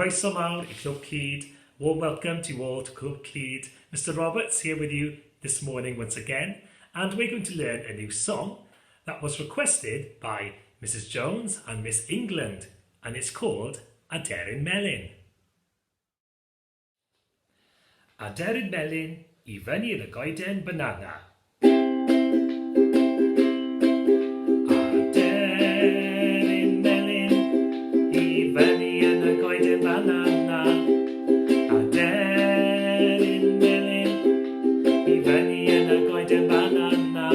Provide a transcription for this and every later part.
Croeso mawr I Clwb Cyd. Warm welcome to you all to Clwb Cyd. Mr. Roberts here with you this morning once again, and we're going to learn a new song that was requested by Mrs. Jones and Miss England, and it's called Aderyn Melyn. Aderyn Melyn I fyny yn y goeden banana. Aderyn Melyn I fyny yn y goeden banana. Aderyn Melyn I fyny yn y goeden banana.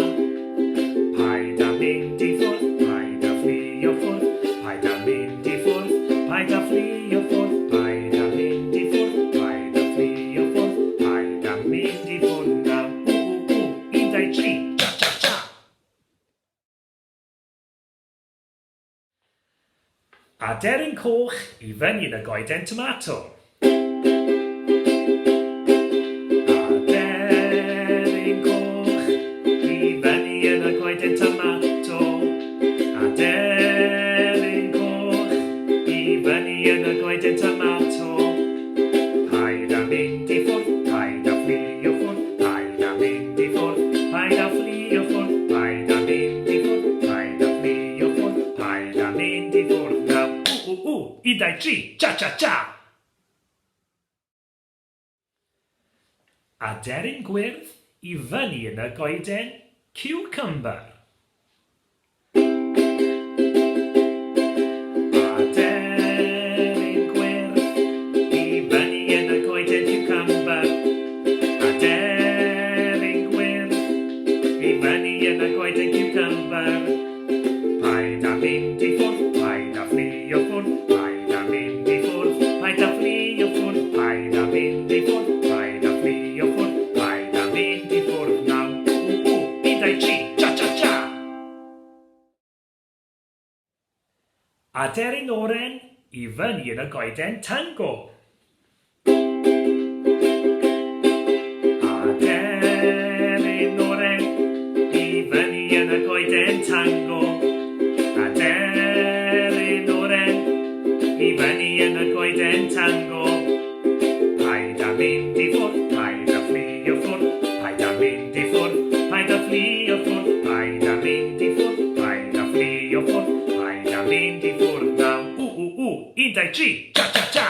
Paid a mynd I ffwrdd, paid a fflio ffwrdd, paid a mynd I ffwrdd, paid a fflio ffwrdd, paid a mynd I ffwrdd, paid a fflio ffwrdd, paid a mynd I ffwrdd now. Un, dau, tri, cha, cha, cha. Aderyn coch I fyny yn y goeden tomato. Aderyn coch I fyny yn y goeden tomato. Aderyn coch I fyny yn y goeden tomato. Paid a mynd I ffwrdd, paid a fflio ffwrdd, paid a mynd I ffwrdd, paid a fflio ffwrdd, paid a mynd I ffwrdd, paid a fflio ffwrdd, paid a mynd I ffwrdd now. Un, dau, tri, cha, cha, cha. Aderyn gwyrdd I fyny yn y goeden cucumber. Aderyn gwyrdd I fyny yn y goeden cucumber. Aderyn gwyrdd I fyny yn y goeden cucumber. Paid a mynd I ffwrdd, paid a fflio ffwrdd, paid a mynd I ffwrdd, paid a fflio ffwrdd, paid a mynd I ffwrdd, paid a fflio ffwrdd, paid a mynd I ffwrdd now. Un, dau, tri, cha, cha, cha. Aderyn oren I fyny yn y goeden tango. Aderyn oren I fyny yn y goeden tango. Aderyn oren I fyny yn y goeden tango. Paid a mynd I ffwrdd, paid a fflio ffwrdd, paid a mynd I ffwrdd, paid a fflio ffwrdd, paid a mynd I ffwrdd, paid a fflio ffwrdd, paid a mynd I ffwrdd now. Un, dau, tri, cha, cha, cha.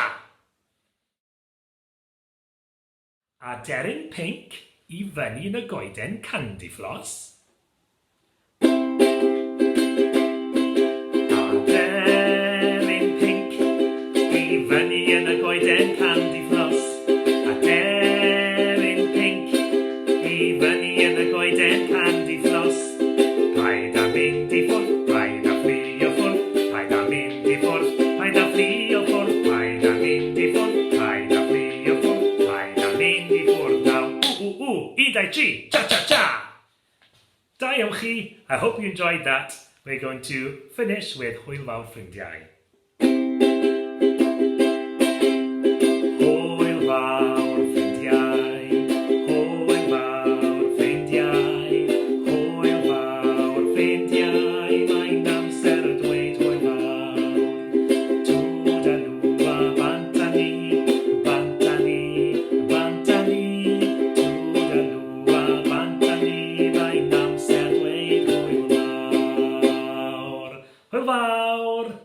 Aderyn pink I fyny yn y goeden candy floss. Aderyn pink I fyny yn y goeden candy floss. Aderyn pink I fyny yn y goeden candy floss. Paid a mynd I ffwrdd, paid a fflio ffwrdd, paid a mynd I ffwrdd, paid a fflio ffwrdd, paid a mynd I ffwrdd, paid a fflio ffwrdd, paid a mynd I ffwrdd now. Un, dau, tri, cha, cha, cha. Da iawn chi. I hope you enjoyed that. We're going to finish with Hwyl fawr ffrindiau.